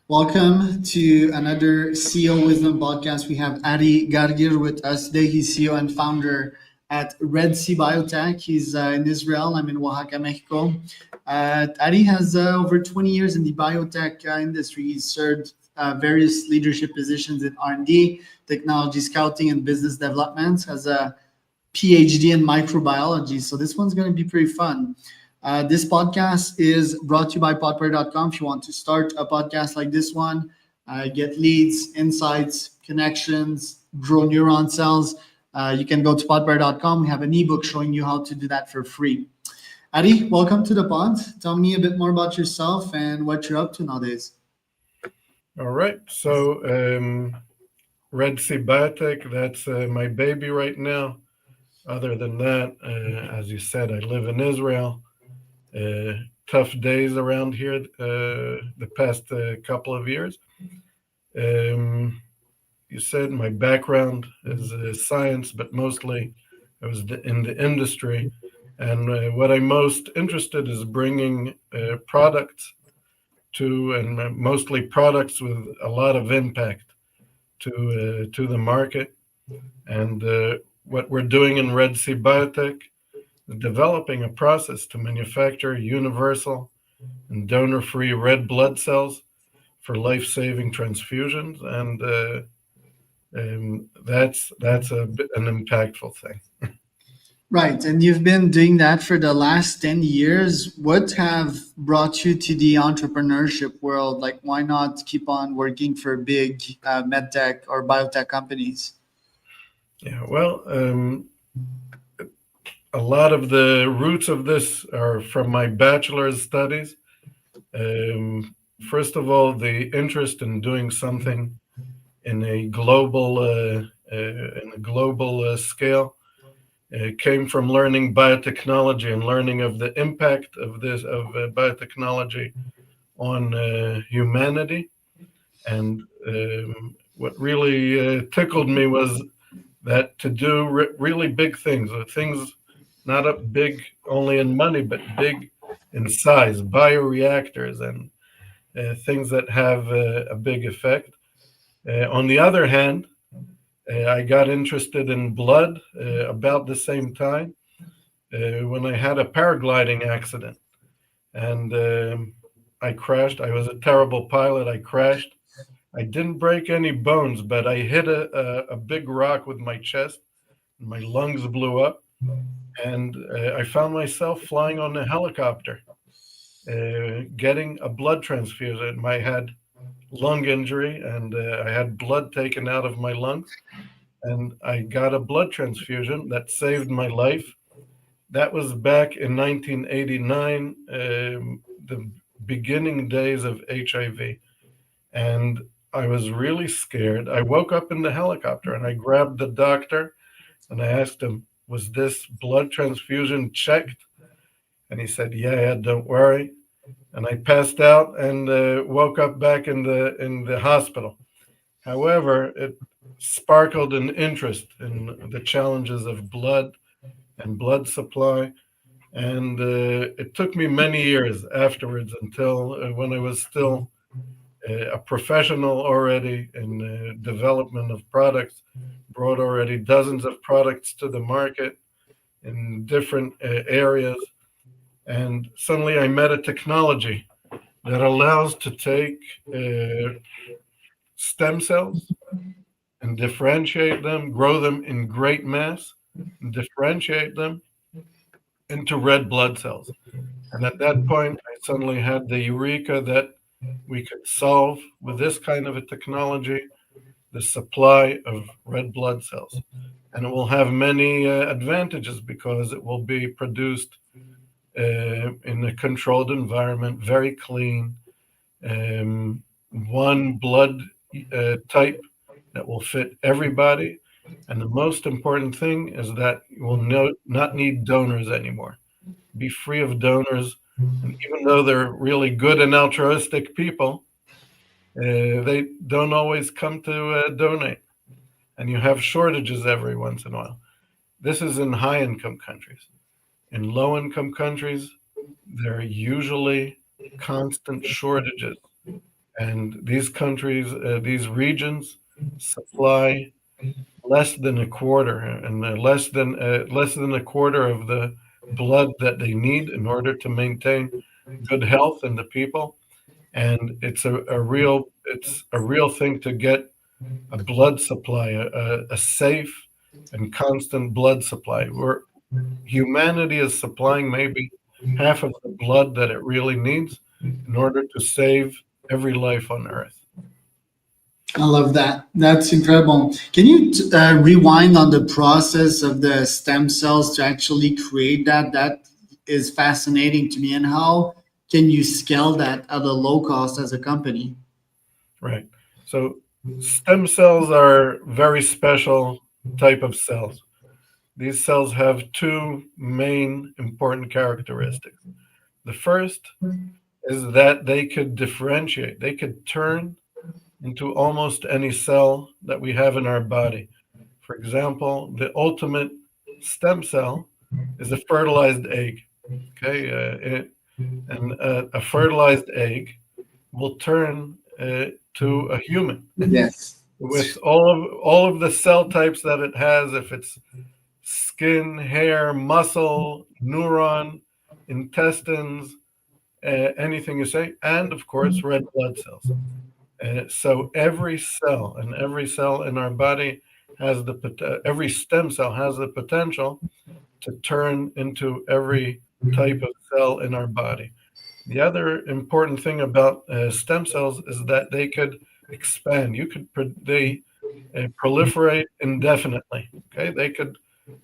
Welcome to another CEO Wisdom podcast. We have Ari Gargir with us today. He's CEO and founder at RedC Biotech. He's in Israel. I'm in Oaxaca, Mexico. Ari has over 20 years in the biotech industry. He's served various leadership positions in R&D, technology scouting, and business development. Has a PhD in microbiology. So this one's going to be pretty fun. This podcast is brought to you by podper.com. If you want to start a podcast like this one, get leads, insights, connections, grow neuron cells, you can go to podper.com. We have an ebook showing you how to do that for free. Ari, welcome to the pod. Tell me a bit more about yourself and what you're up to nowadays. All right. So, RedC Biotech, that's my baby right now. Other than that, as you said, I live in Israel. Tough days around here the past couple of years. You said my background is science, but mostly I was in the industry. And what I'm most interested is bringing products and mostly products with a lot of impact to the market. And what we're doing in RedC Biotech is developing a process to manufacture universal and donor-free red blood cells for life-saving transfusions, and that's an impactful thing. Right, and you've been doing that for the last 10 years. What have brought you to the entrepreneurship world? Like, why not keep on working for big medtech or biotech companies? Yeah, well, a lot of the roots of this are from my bachelor's studies. First of all, the interest in doing something in a global scale came from learning biotechnology and learning of the impact of biotechnology on humanity. And what really tickled me was that to do really big things not up big only in money, but big in size, bioreactors and things that have a big effect. On the other hand, I got interested in blood about the same time when I had a paragliding accident. And I crashed. I was a terrible pilot. I crashed. I didn't break any bones, but I hit a big rock with my chest. My lungs blew up. And I found myself flying on a helicopter, getting a blood transfusion. I had lung injury, and I had blood taken out of my lungs, and I got a blood transfusion that saved my life. That was back in 1989, the beginning days of HIV, and I was really scared. I woke up in the helicopter, and I grabbed the doctor, and I asked him, "Was this blood transfusion checked?" And he said, "Yeah, don't worry." And I passed out and woke up back in the hospital. However, it sparkled an interest in the challenges of blood and blood supply, and it took me many years afterwards until when I was still a professional already in development of products, brought already dozens of products to the market in different areas. And suddenly I met a technology that allows to take stem cells and differentiate them, grow them in great mass, and differentiate them into red blood cells. And at that point, I suddenly had the eureka that we could solve with this kind of a technology the supply of red blood cells. And it will have many advantages because it will be produced in a controlled environment, very clean, one blood type that will fit everybody. And the most important thing is that you will not need donors anymore. Be free of donors. And even though they're really good and altruistic people, they don't always come to donate. And you have shortages every once in a while. This is in high income countries. In low income countries, there are usually constant shortages And these countries, these regions, supply less than a quarter, and less than a quarter of the blood that they need in order to maintain good health in the people. And it's a real thing to get a blood supply, a safe and constant blood supply. Where humanity is supplying maybe half of the blood that it really needs in order to save every life on Earth. I love that. That's incredible. Can you rewind on the process of the stem cells to actually create that? That is fascinating to me. And how can you scale that at a low cost as a company? Right. So stem cells are very special type of cells. These cells have two main important characteristics. The first is that they could differentiate. They could turn into almost any cell that we have in our body. For example, the ultimate stem cell is a fertilized egg. Okay, a fertilized egg will turn to a human Yes. with all of the cell types that it has. If it's skin, hair, muscle, neuron, intestines, anything you say, and of course red blood cells. So every cell in our body has every stem cell has the potential to turn into every type of cell in our body. The other important thing about stem cells is that they could expand. They proliferate indefinitely. Okay, they could,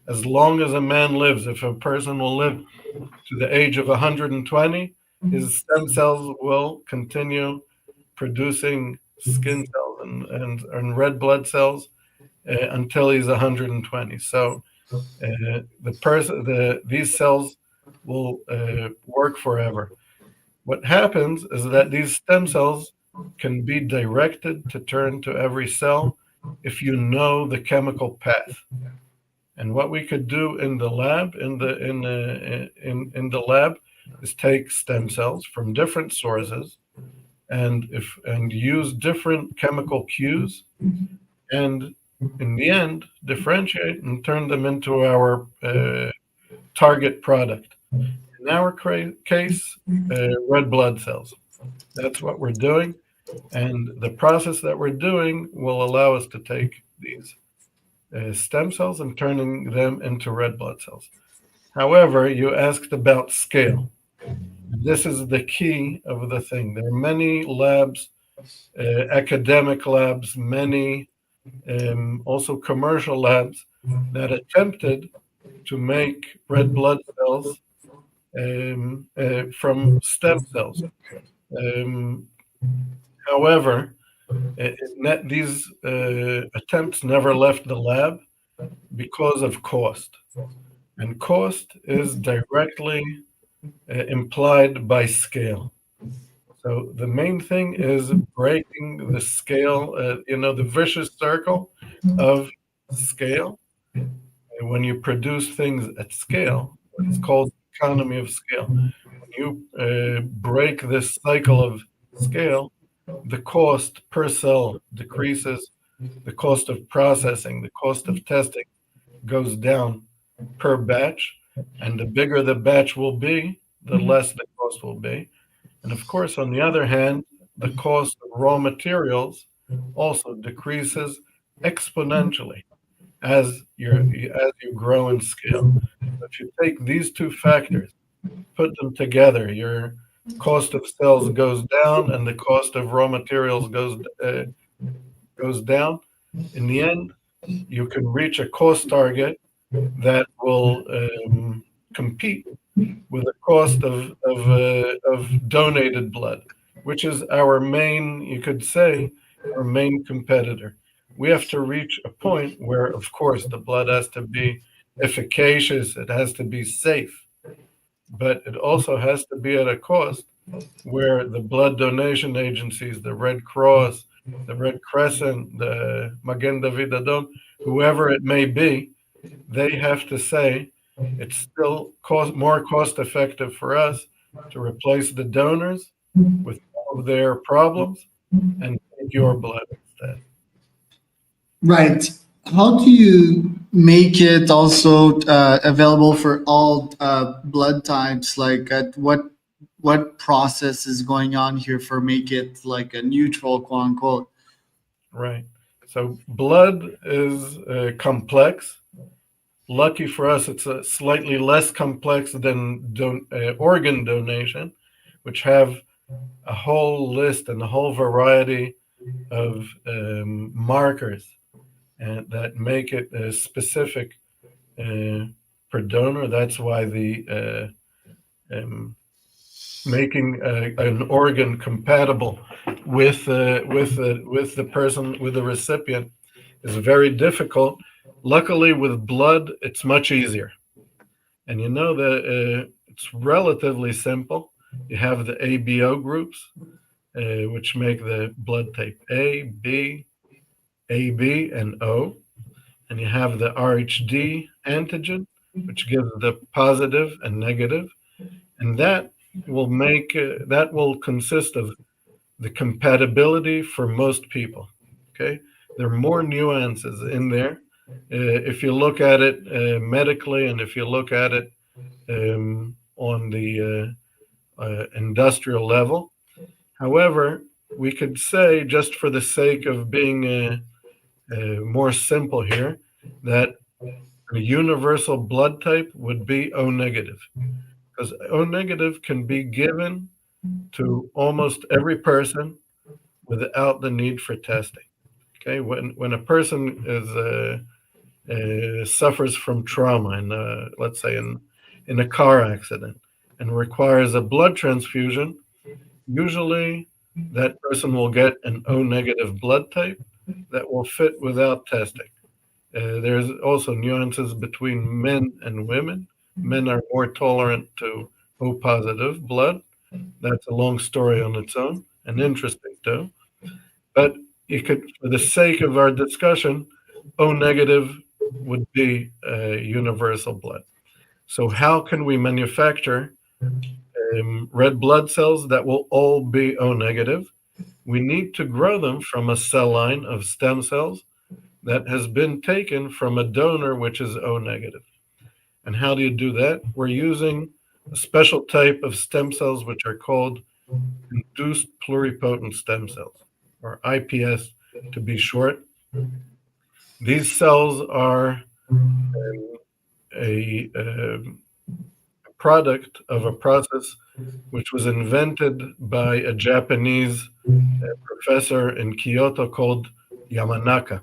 as long as a man lives. If a person will live to the age of 120, his stem cells will continue producing skin cells and red blood cells until he's 120. So these cells will work forever. What happens is that these stem cells can be directed to turn to every cell if you know the chemical path. And what we could do in the lab, in the lab, is take stem cells from different sources and use different chemical cues, and in the end differentiate and turn them into our target product. In our case, red blood cells. That's what we're doing, and the process that we're doing will allow us to take these stem cells and turning them into red blood cells. However, you asked about scale. This is the key of the thing. There are many labs, academic labs, many also commercial labs that attempted to make red blood cells from stem cells. Um, However, these attempts never left the lab because of cost. And cost is directly implied by scale. So the main thing is breaking the scale, the vicious circle of scale. And when you produce things at scale, it's called economy of scale. When you break this cycle of scale, the cost per cell decreases, the cost of processing, the cost of testing goes down per batch, and the bigger the batch will be, the less the cost will be. And of course, on the other hand, the cost of raw materials also decreases exponentially as you grow in scale. If you take these two factors, put them together, your cost of cells goes down and the cost of raw materials goes down. In the end, you can reach a cost target that will compete with the cost of donated blood, which is our main, you could say, our main competitor. We have to reach a point where, of course, the blood has to be efficacious, it has to be safe, but it also has to be at a cost where the blood donation agencies, the Red Cross, the Red Crescent, the Magen David Adom, whoever it may be, they have to say it's still more cost effective for us to replace the donors with all of their problems and take your blood instead. Right. How do you make it also available for all blood types? Like, at what process is going on here for make it like a neutral, quote unquote? Right. So blood is complex. Lucky for us, it's slightly less complex than organ donation, which have a whole list and a whole variety of markers and that make it specific per donor. That's why the making an organ compatible with the person, with the recipient, is very difficult. Luckily, with blood, it's much easier. And you know that it's relatively simple. You have the ABO groups, which make the blood type A, B, AB, and O. And you have the RHD antigen, which gives the positive and negative. And that will consist of the compatibility for most people. Okay, there are more nuances in there. If you look at it medically, and if you look at it on the industrial level. However, we could say, just for the sake of being more simple here, that a universal blood type would be O negative, because O negative can be given to almost every person without the need for testing. Okay, when a person suffers from trauma, let's say in a car accident, and requires a blood transfusion, usually that person will get an O negative blood type that will fit without testing. There's also nuances between men and women. Men are more tolerant to O positive blood. That's a long story on its own and interesting too. But you could, for the sake of our discussion, O negative would be universal blood. So how can we manufacture red blood cells that will all be O negative? We need to grow them from a cell line of stem cells that has been taken from a donor which is O negative. And how do you do that? We're using a special type of stem cells which are called induced pluripotent stem cells, or IPS to be short. These cells are a product of a process which was invented by a Japanese professor in Kyoto called Yamanaka.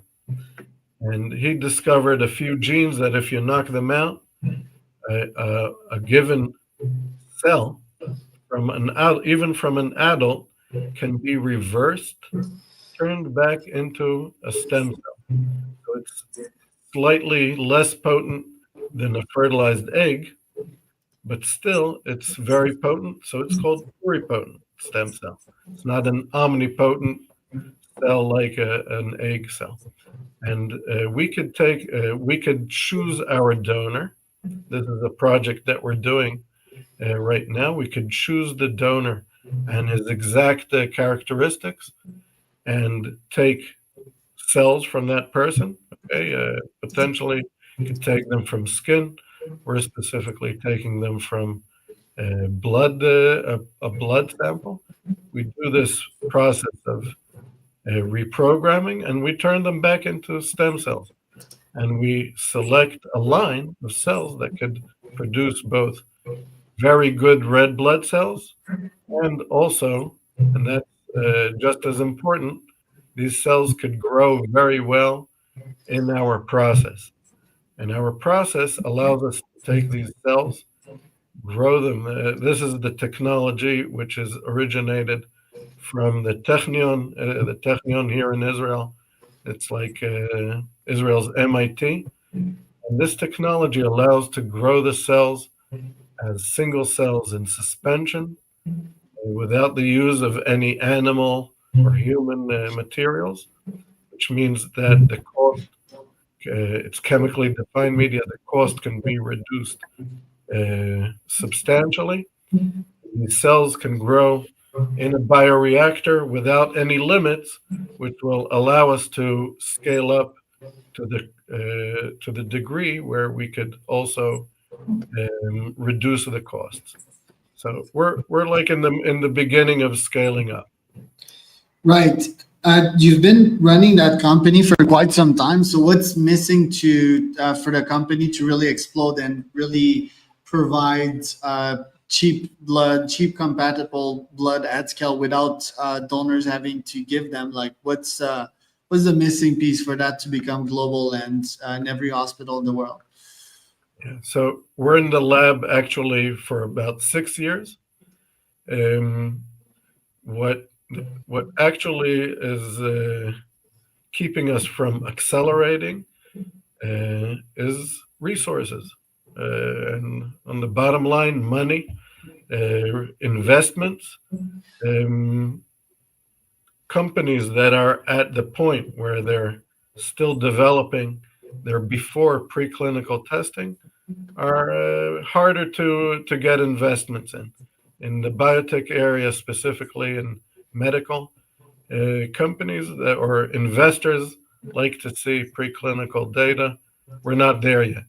And he discovered a few genes that if you knock them out, a given cell even from an adult can be reversed, turned back into a stem cell. So it's slightly less potent than a fertilized egg, but still it's very potent. So it's called pluripotent stem cell. It's not an omnipotent cell like an egg cell. And we could choose our donor. This is a project that we're doing right now. We could choose the donor and his exact characteristics and take cells from that person. Okay, potentially you could take them from skin. We're specifically taking them from blood, a blood sample. We do this process of reprogramming, and we turn them back into stem cells. And we select a line of cells that could produce both very good red blood cells and also, and that's just as important, these cells could grow very well in our process. And our process allows us to take these cells, grow them. This is the technology which is originated from the Technion here in Israel. It's like Israel's MIT. And this technology allows to grow the cells as single cells in suspension without the use of any animal or human materials, which means that the cost, it's chemically defined media, the cost can be reduced substantially. These cells can grow in a bioreactor without any limits, which will allow us to scale up to the degree where we could also reduce the costs. So we're like in the beginning of scaling up. Right. You've been running that company for quite some time. So what's missing to for the company to really explode and really provide cheap blood, cheap compatible blood at scale without donors having to give them? Like, what's the missing piece for that to become global and in every hospital in the world? Yeah. So we're in the lab actually for about 6 years. Um, what what actually is keeping us from accelerating is resources, and on the bottom line, money, investments. Um, Companies that are at the point where they're still developing, they're before preclinical testing, are harder to get investments in. In the biotech area, specifically in medical, companies that or investors like to see preclinical data. We're not there yet.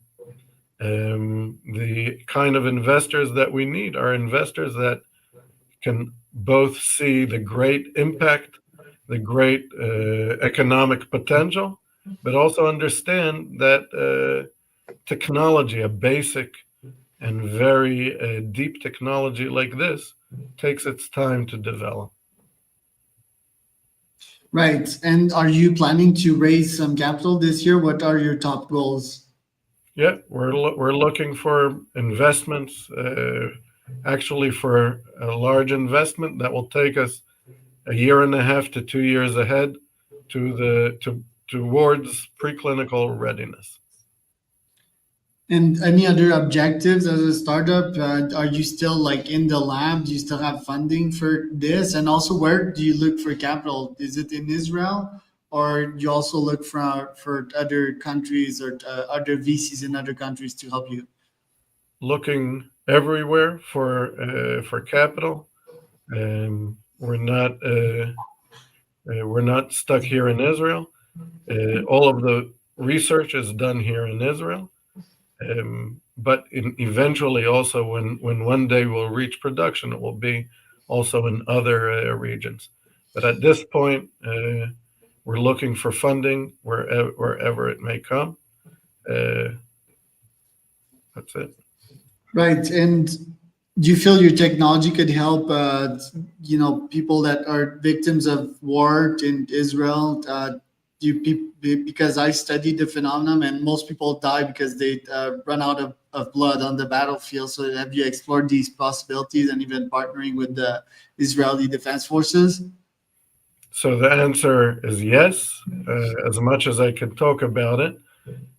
The kind of investors that we need are investors that can both see the great impact, the great economic potential, but also understand that technology, a basic and very deep technology like this, takes its time to develop. Right. And are you planning to raise some capital this year? What are your top goals? Yeah, we're looking for investments, actually for a large investment that will take us a year and a half to 2 years ahead towards preclinical readiness. And any other objectives as a startup? Are you still like in the lab? Do you still have funding for this? And also, where do you look for capital? Is it in Israel, or do you also look for other countries or other VCs in other countries to help you? Looking everywhere for capital. We're not stuck here in Israel. All of the research is done here in Israel. But eventually, also, when one day we'll reach production, it will be also in other regions. But at this point, we're looking for funding wherever it may come. That's it. Right. And do you feel your technology could help, people that are victims of war in Israel? Because I studied the phenomenon, and most people die because they run out of blood on the battlefield. So have you explored these possibilities and even partnering with the Israeli Defense Forces? So the answer is yes, as much as I can talk about it.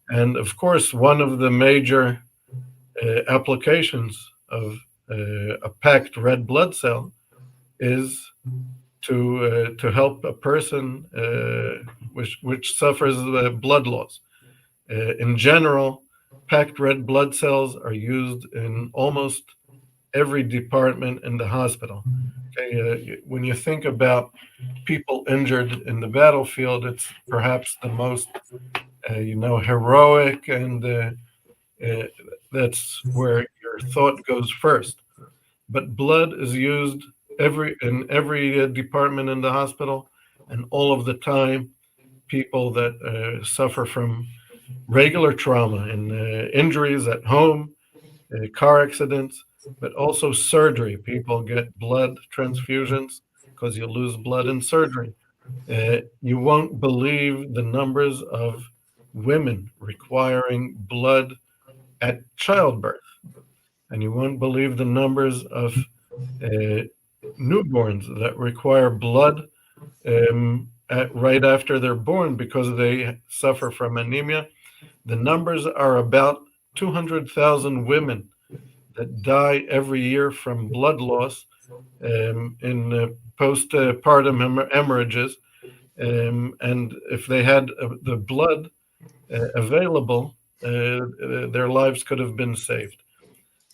And of course, one of the major applications of a packed red blood cell is to help a person which suffers blood loss. In general, packed red blood cells are used in almost every department in the hospital. Okay, when you think about people injured in the battlefield, it's perhaps the most heroic, and that's where your thought goes first. But blood is used in every department in the hospital, and all of the time, people that suffer from regular trauma and injuries at home, car accidents, but also surgery. People get blood transfusions because you lose blood in surgery. You won't believe the numbers of women requiring blood at childbirth, and you won't believe the numbers of newborns that require blood right after they're born because they suffer from anemia. The numbers are about 200,000 women that die every year from blood loss in postpartum hemorrhages. And if they had the blood available, their lives could have been saved.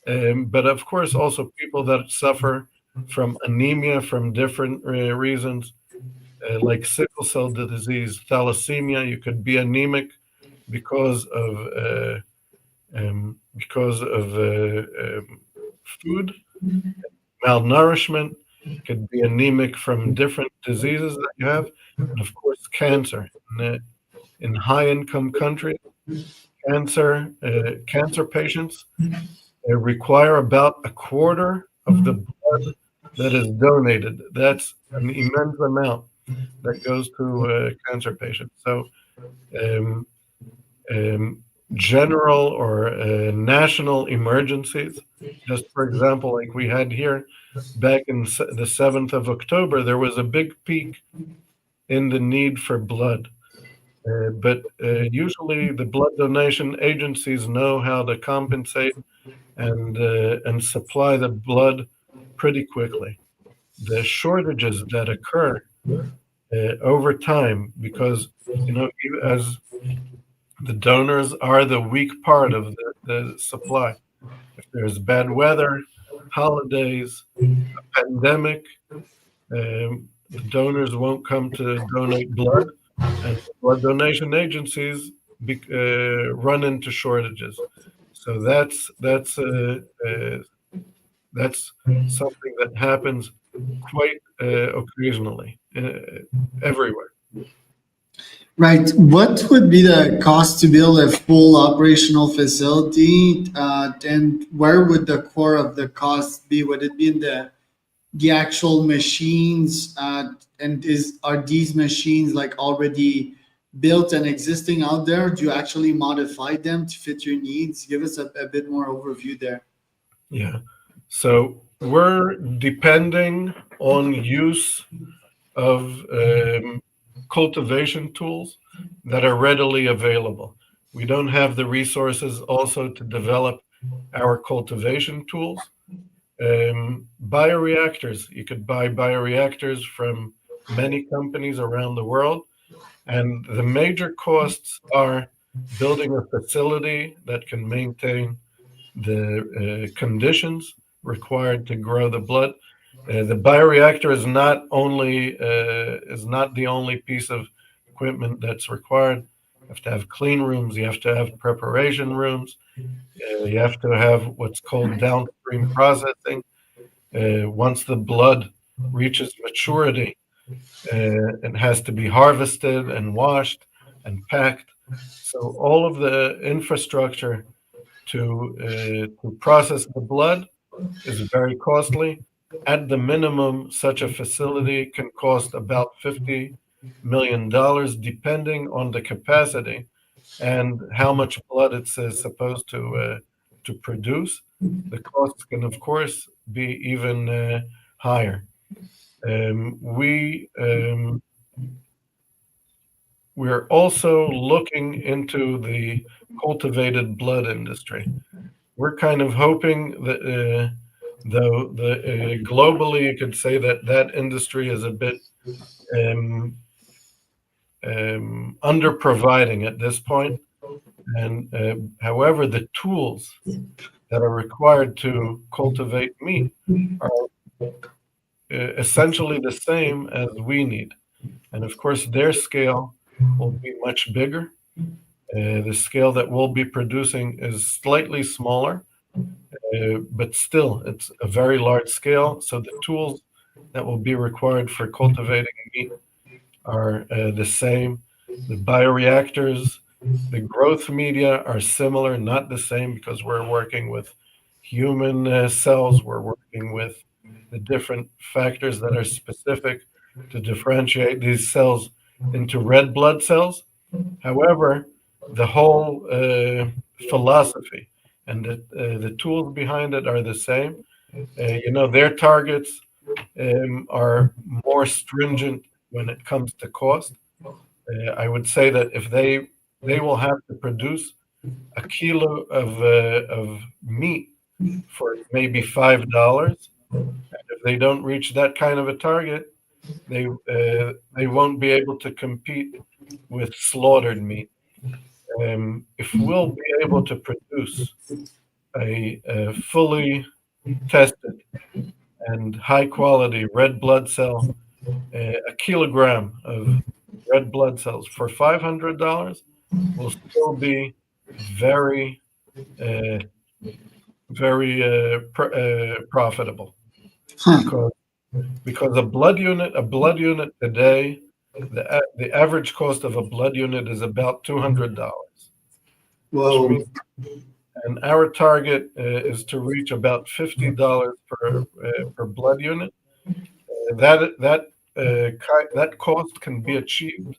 But of course, also people that suffer from anemia from different reasons, like sickle cell disease, thalassemia. You could be anemic because of food malnourishment. Could be anemic from different diseases that you have, and of course, cancer. In high-income countries, cancer patients require about a quarter of the blood that is donated. That's an immense amount that goes to cancer patients. So, um, um, general or national emergencies, just for example, like we had here back in the 7th of October, there was a big peak in the need for blood. But usually the blood donation agencies know how to compensate and supply the blood pretty quickly. The shortages that occur over time, because as the donors are the weak part of the supply. If there's bad weather, holidays, pandemic, the donors won't come to donate blood, and blood donation agencies run into shortages. So that's something that happens quite occasionally everywhere. Right. What would be the cost to build a full operational facility, and where would the core of the cost be? Would it be in the actual machines, and is are these machines like already built and existing out there? Do you actually modify them to fit your needs? Give us a bit more overview there. Yeah. So we're depending on use of cultivation tools that are readily available. We don't have the resources also to develop our cultivation tools. Bioreactors, you could buy bioreactors from many companies around the world, and the major costs are building a facility that can maintain the conditions required to grow the blood. The bioreactor is not the only piece of equipment that's required. You have to have clean rooms. You have to have preparation rooms. You have to have what's called downstream processing. Once the blood reaches maturity, it has to be harvested and washed and packed. So all of the infrastructure to process the blood is very costly. At the minimum, such a facility can cost about $50 million, depending on the capacity and how much blood it's supposed to produce. The costs can, of course, be even higher. We're also looking into the cultivated blood industry. We're kind of hoping that, though, globally, you could say that that industry is a bit um, under providing at this point. And however, the tools that are required to cultivate meat are essentially the same as we need. And of course, their scale will be much bigger. The scale that we'll be producing is slightly smaller, but still, it's a very large scale. So the tools that will be required for cultivating meat are the same. The bioreactors, the growth media are similar, not the same, because we're working with human cells. We're working with the different factors that are specific to differentiate these cells into red blood cells. However, the whole philosophy and the tools behind it are the same. Their targets are more stringent when it comes to cost. I would say that if they will have to produce a kilo of meat for maybe $5. If they don't reach that kind of a target, they won't be able to compete with slaughtered meat. If we'll be able to produce a fully tested and high quality red blood cell, a kilogram of red blood cells for $500 will still be very, uh, profitable, Huh. because a blood unit today, the average cost of a blood unit is about $200, which Whoa. means, and our target is to reach about $50 per blood unit. That cost can be achieved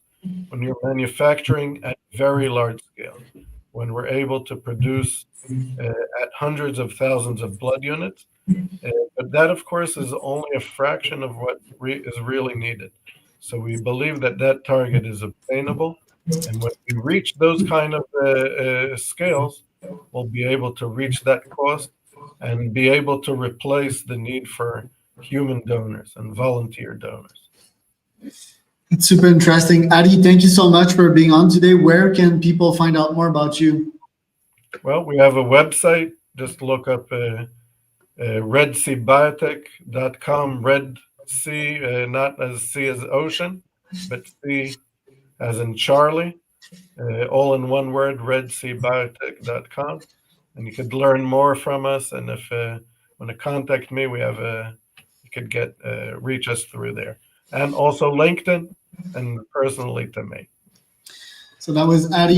when you're manufacturing at very large scale, when we're able to produce at hundreds of thousands of blood units. But that, of course, is only a fraction of what is really needed. So we believe that that target is obtainable. And when we reach those kind of scales, we'll be able to reach that cost and be able to replace the need for human donors and volunteer donors. It's super interesting. Ari, thank you so much for being on today. Where can people find out more about you? Well, we have a website. Just look up redcbiotech.com. Red C, not as C as ocean, but C as in Charlie, all in one word, redcbiotech.com. And you could learn more from us. And if want to contact me, we have you could reach us through there, and also LinkedIn and personally to me. So that was Ari